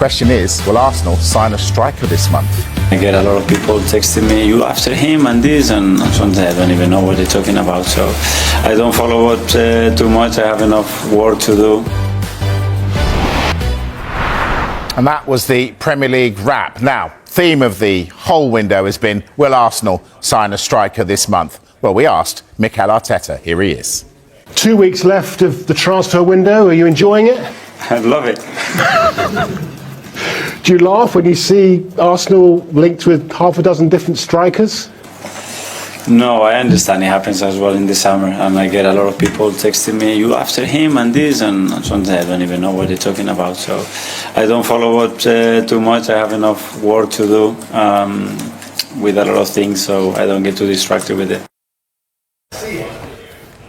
Question is, will Arsenal sign a striker this month? I get a lot of people texting me, you after him and this, and sometimes I don't even know what they're talking about. So I don't follow it too much. I have enough work to do. And that was the Premier League wrap. Now, theme of the whole window has been, will Arsenal sign a striker this month? Well, we asked Mikel Arteta. Here he is. 2 weeks left of the transfer window. Are you enjoying it? I love it. Do you laugh when you see Arsenal linked with half a dozen different strikers? No, I understand it happens as well in the summer, and I get a lot of people texting me, you after him and this, and sometimes I don't even know what they're talking about. So I don't follow it too much. I have enough work to do with a lot of things, so I don't get too distracted with it.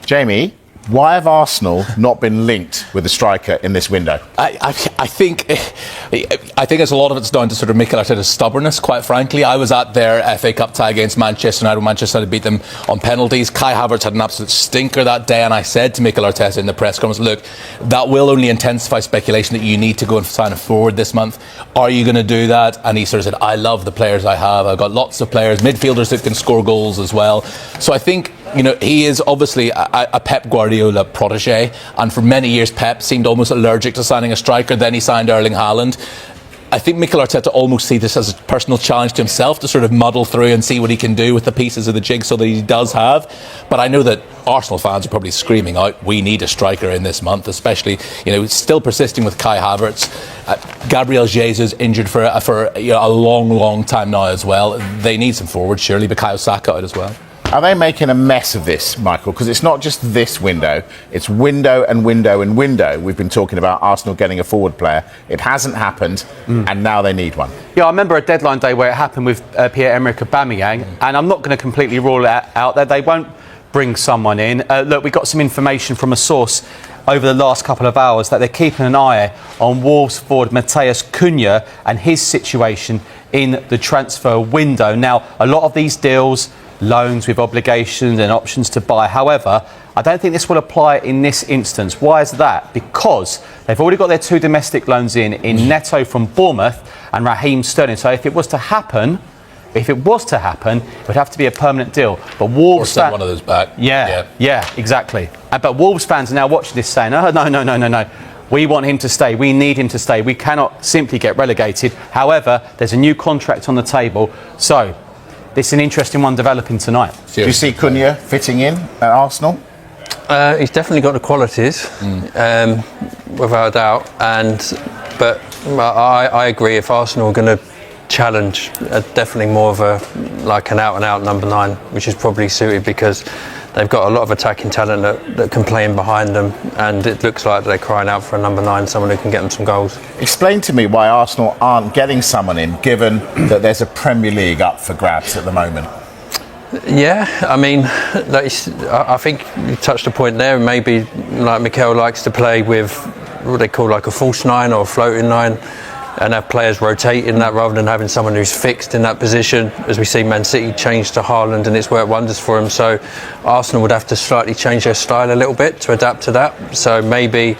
Jamie, why have Arsenal not been linked with a striker in this window? I think it's a lot of it's down to sort of Mikel Arteta's stubbornness, quite frankly. I was at their FA Cup tie against Manchester United when Manchester United beat them on penalties. Kai Havertz had an absolute stinker that day, and I said to Mikel Arteta in the press conference, look, that will only intensify speculation that you need to go and sign a forward this month. Are you going to do that? And he sort of said, I love the players I have. I've got lots of players, midfielders that can score goals as well. So I think, he is obviously a Pep Guardiola protege, and for many years Pep seemed almost allergic to signing a striker. Then he signed Erling Haaland. I think Mikel Arteta almost sees this as a personal challenge to himself to sort of muddle through and see what he can do with the pieces of the jigsaw that he does have. But I know that Arsenal fans are probably screaming out, we need a striker in this month, especially, still persisting with Kai Havertz. Gabriel Jesus injured for a long time now as well. They need some forwards, surely, but Bukayo Saka out as well. Are they making a mess of this, Michael? Because it's not just this window, it's window and window and window. We've been talking about Arsenal getting a forward player. It hasn't happened, and now they need one. Yeah, I remember a deadline day where it happened with Pierre-Emerick Aubameyang, and I'm not going to completely rule it out that they won't bring someone in. Look, we got some information from a source over the last couple of hours that they're keeping an eye on Wolves forward Matheus Cunha and his situation in the transfer window. Now, a lot of these deals, loans with obligations and options to buy. However, I don't think this will apply in this instance. Why is that? Because they've already got their two domestic loans in Neto from Bournemouth and Raheem Sterling. So if it was to happen, it would have to be a permanent deal. But Wolves or send one of those back. Yeah, exactly. But Wolves fans are now watching this saying, no. We want him to stay. We need him to stay. We cannot simply get relegated. However, there's a new contract on the table. So this is an interesting one developing tonight. Seriously. Do you see Cunha fitting in at Arsenal? He's definitely got the qualities, without a doubt. But I agree. If Arsenal are going to challenge, definitely more of an out-and-out number 9, which is probably suited because they've got a lot of attacking talent that can play in behind them, and it looks like they're crying out for a number 9, someone who can get them some goals. Explain to me why Arsenal aren't getting someone in, given that there's a Premier League up for grabs at the moment. Yeah, I mean, I think you touched a point there. Maybe like Mikel likes to play with what they call like a false 9 or a floating 9, and have players rotate in that rather than having someone who's fixed in that position. As we see Man City change to Haaland, and it's worked wonders for him. So Arsenal would have to slightly change their style a little bit to adapt to that. So maybe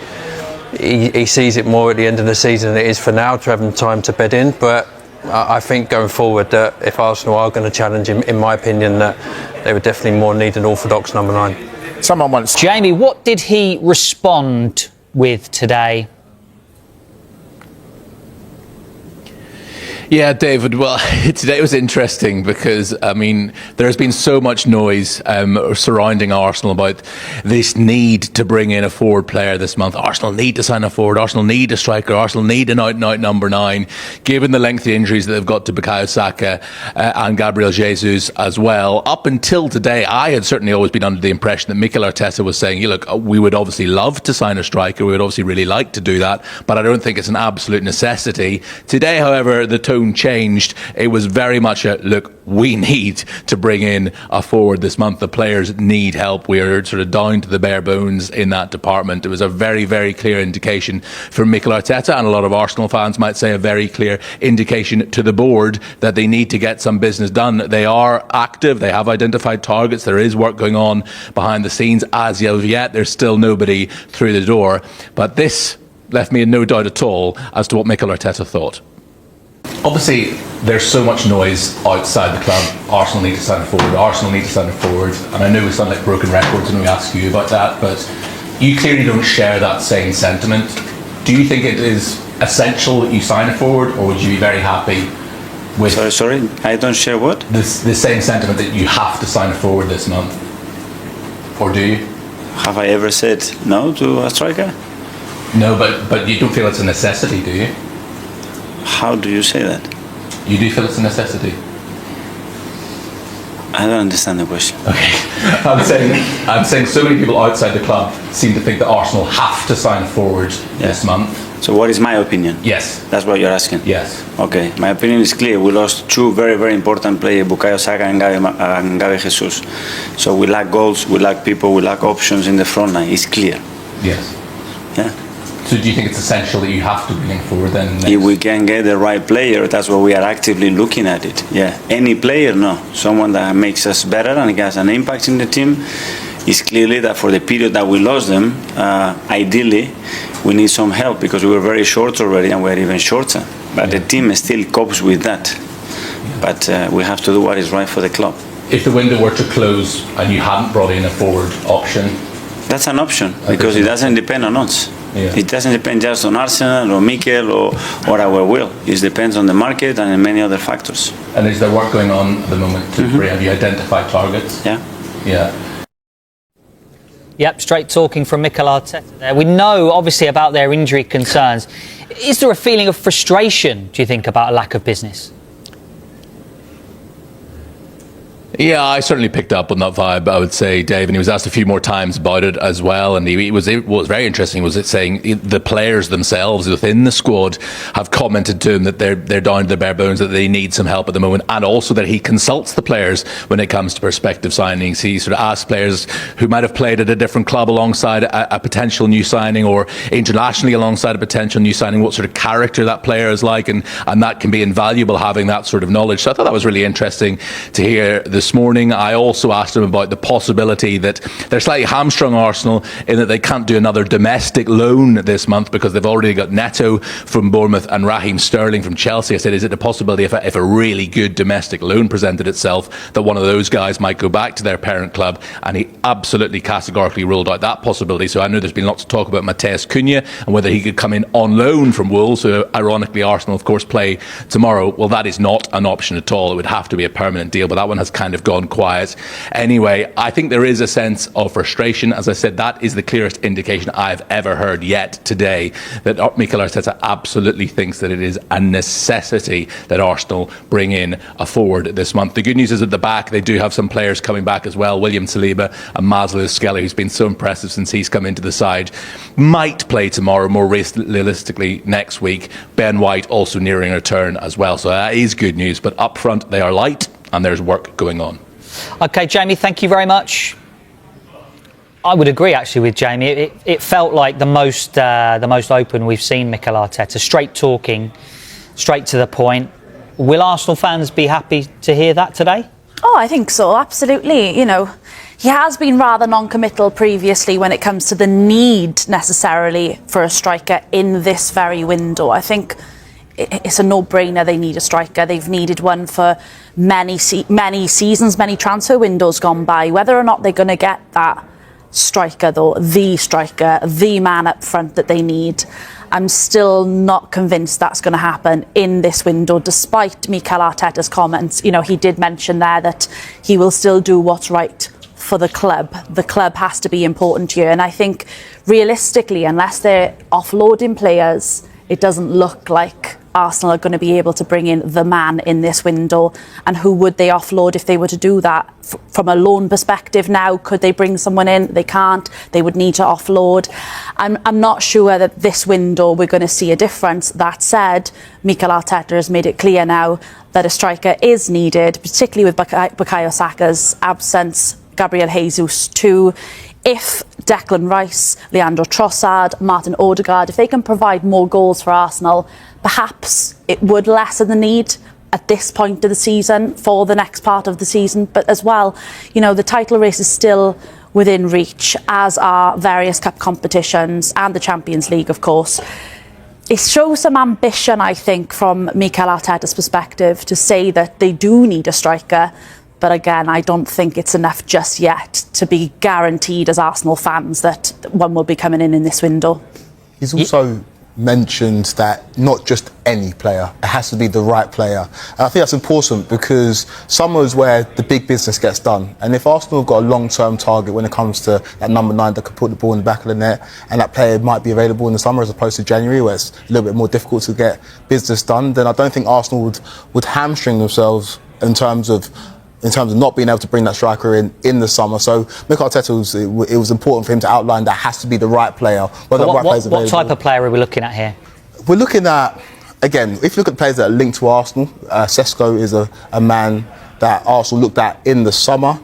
he sees it more at the end of the season than it is for now, to have him time to bed in. But I think going forward that if Arsenal are going to challenge him, in my opinion, that they would definitely more need an orthodox number 9. Someone wants... Jamie, what did he respond with today? Yeah, David, well, today was interesting because, I mean, there has been so much noise surrounding Arsenal about this need to bring in a forward player this month. Arsenal need to sign a forward. Arsenal need a striker. Arsenal need an out-and-out number 9, given the lengthy injuries that they've got to Bukayo Saka and Gabriel Jesus as well. Up until today, I had certainly always been under the impression that Mikel Arteta was saying, look, we would obviously love to sign a striker. We would obviously really like to do that, but I don't think it's an absolute necessity. Today, however, the tone changed. It was very much a, look, we need to bring in a forward this month. The players need help. We are sort of down to the bare bones in that department. It was a very, very clear indication from Mikel Arteta, and a lot of Arsenal fans might say a very clear indication to the board that they need to get some business done. They are active. They have identified targets. There is work going on behind the scenes. As of yet, there's still nobody through the door. But this left me in no doubt at all as to what Mikel Arteta thought. Obviously, there's so much noise outside the club. Arsenal need to sign a forward. Arsenal need to sign a forward. And I know we sound like broken records when we ask you about that, but you clearly don't share that same sentiment. Do you think it is essential that you sign a forward, or would you be very happy with... Sorry, I don't share what? The same sentiment that you have to sign a forward this month? Or do you? Have I ever said no to a striker? No, but you don't feel it's a necessity, do you? How do you say that? You do feel it's a necessity? I don't understand the question. Okay, I'm saying so many people outside the club seem to think that Arsenal have to sign a forward this month. So what is my opinion? Yes. That's what you're asking? Yes. Okay, my opinion is clear. We lost two very, very important players, Bukayo Saka and Gabriel Jesus. So we lack goals, we lack people, we lack options in the front line. It's clear. Yes. Yeah. So do you think it's essential that you have to bring in forward then? If we can get the right player, that's what we are actively looking at it. Yeah. Any player, no. Someone that makes us better and has an impact in the team. It's clearly that for the period that we lost them, ideally, we need some help because we were very short already and we're even shorter. But the team still copes with that. But we have to do what is right for the club. If the window were to close and you hadn't brought in a forward option? That's an option because it doesn't depend on us. Yeah. It doesn't depend just on Arsenal or Mikel or our will. It depends on the market and many other factors. And is there work going on at the moment to have you identified targets? Yeah. Yeah. Yep, straight talking from Mikel Arteta there. We know, obviously, about their injury concerns. Is there a feeling of frustration, do you think, about a lack of business? Yeah, I certainly picked up on that vibe, I would say, Dave, and he was asked a few more times about it as well. And what was very interesting was it saying the players themselves within the squad have commented to him that they're down to the bare bones, that they need some help at the moment, and also that he consults the players when it comes to prospective signings. He sort of asks players who might have played at a different club alongside a potential new signing, or internationally alongside a potential new signing, what sort of character that player is like, and that can be invaluable, having that sort of knowledge. So I thought that was really interesting to hear this morning. I also asked him about the possibility that they're slightly hamstrung, Arsenal, in that they can't do another domestic loan this month because they've already got Neto from Bournemouth and Raheem Sterling from Chelsea. I said, is it a possibility if a really good domestic loan presented itself that one of those guys might go back to their parent club? And he absolutely categorically ruled out that possibility. So I know there's been lots of talk about Matheus Cunha and whether he could come in on loan from Wolves, so ironically Arsenal of course play tomorrow. Well, that is not an option at all. It would have to be a permanent deal, but that one has kind of gone quiet. Anyway, I think there is a sense of frustration. As I said, that is the clearest indication I've ever heard yet today that Mikel Arteta absolutely thinks that it is a necessity that Arsenal bring in a forward this month. The good news is at the back they do have some players coming back as well. William Saliba and Maslow Skelly, who's been so impressive since he's come into the side, might play tomorrow, more realistically next week. Ben White also nearing a return as well, so that is good news. But up front they are light and there's work going on. OK, Jamie, thank you very much. I would agree, actually, with Jamie. It felt like the most open we've seen Mikel Arteta. Straight talking, straight to the point. Will Arsenal fans be happy to hear that today? Oh, I think so, absolutely. You know, he has been rather non-committal previously when it comes to the need necessarily for a striker in this very window. I think it's a no-brainer they need a striker. They've needed one for many seasons, many transfer windows gone by. Whether or not they're going to get that striker, though, the man up front that they need, I'm still not convinced that's going to happen in this window, despite Mikel Arteta's comments. You know, he did mention there that he will still do what's right for the club. The club has to be important here. And I think, realistically, unless they're offloading players, it doesn't look like Arsenal are going to be able to bring in the man in this window. And who would they offload if they were to do that? From a loan perspective now, could they bring someone in? They can't. They would need to offload. I'm not sure that this window we're going to see a difference. That said, Mikel Arteta has made it clear now that a striker is needed, particularly with Bukayo Saka's absence, Gabriel Jesus too. If Declan Rice, Leandro Trossard, Martin Odegaard, if they can provide more goals for Arsenal, perhaps it would lessen the need at this point of the season for the next part of the season. But as well, you know, the title race is still within reach, as are various cup competitions and the Champions League, of course. It shows some ambition, I think, from Mikel Arteta's perspective to say that they do need a striker. But again, I don't think it's enough just yet to be guaranteed as Arsenal fans that one will be coming in this window. He's also mentioned that not just any player, it has to be the right player. And I think that's important because summer is where the big business gets done. And if Arsenal have got a long-term target when it comes to that number 9 that could put the ball in the back of the net, and that player might be available in the summer as opposed to January, where it's a little bit more difficult to get business done, then I don't think Arsenal would hamstring themselves in terms of not being able to bring that striker in the summer. So Mikel Arteta, it was important for him to outline that has to be the right player. What type of player are we looking at here? We're looking at, again, if you look at players that are linked to Arsenal, Šeško is a man that Arsenal looked at in the summer.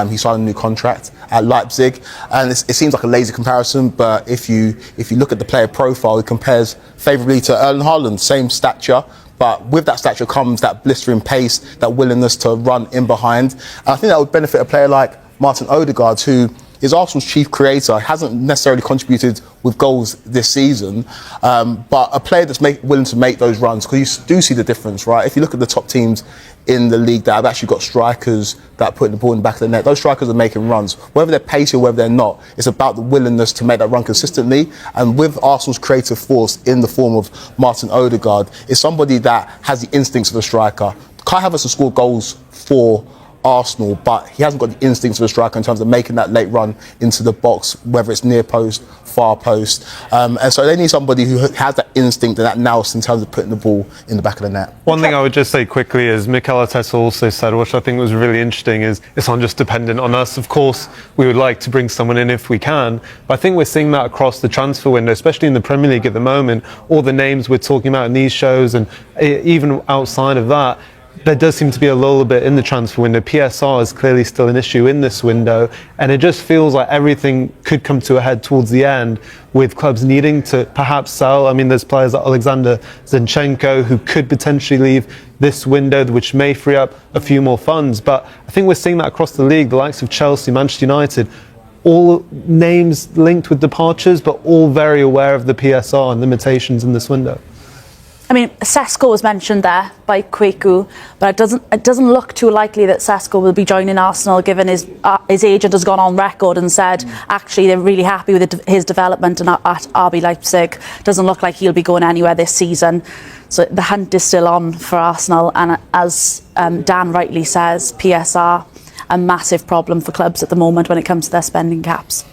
He signed a new contract at Leipzig, and it seems like a lazy comparison, but if you look at the player profile, it compares favourably to Erling Haaland, same stature. But with that stature comes that blistering pace, that willingness to run in behind. And I think that would benefit a player like Martin Odegaard, who is Arsenal's chief creator, hasn't necessarily contributed with goals this season, but a player that's willing to make those runs, because you do see the difference, right? If you look at the top teams in the league that have actually got strikers that put the ball in the back of the net, those strikers are making runs. Whether they're pacey or whether they're not, it's about the willingness to make that run consistently. And with Arsenal's creative force in the form of Martin Odegaard, it's somebody that has the instincts of a striker. Kai Havertz has scored goals for Arsenal, but he hasn't got the instincts of a striker in terms of making that late run into the box, whether it's near post, far post. And so they need somebody who has that instinct and that nous in terms of putting the ball in the back of the net. One thing I would just say quickly is Mikel Arteta also said, which I think was really interesting, is it's not just dependent on us. Of course, we would like to bring someone in if we can, but I think we're seeing that across the transfer window, especially in the Premier League at the moment. All the names we're talking about in these shows and even outside of that, there does seem to be a lull a bit in the transfer window. PSR is clearly still an issue in this window, and it just feels like everything could come to a head towards the end, with clubs needing to perhaps sell. I mean, there's players like Alexander Zinchenko who could potentially leave this window, which may free up a few more funds. But I think we're seeing that across the league, the likes of Chelsea, Manchester United, all names linked with departures, but all very aware of the PSR and limitations in this window. I mean, Šeško was mentioned there by Kweku, but it doesn't look too likely that Šeško will be joining Arsenal, given his agent has gone on record and said actually they're really happy with his development at RB Leipzig. Doesn't look like he'll be going anywhere this season. So the hunt is still on for Arsenal, and as Dan rightly says, PSR, a massive problem for clubs at the moment when it comes to their spending caps.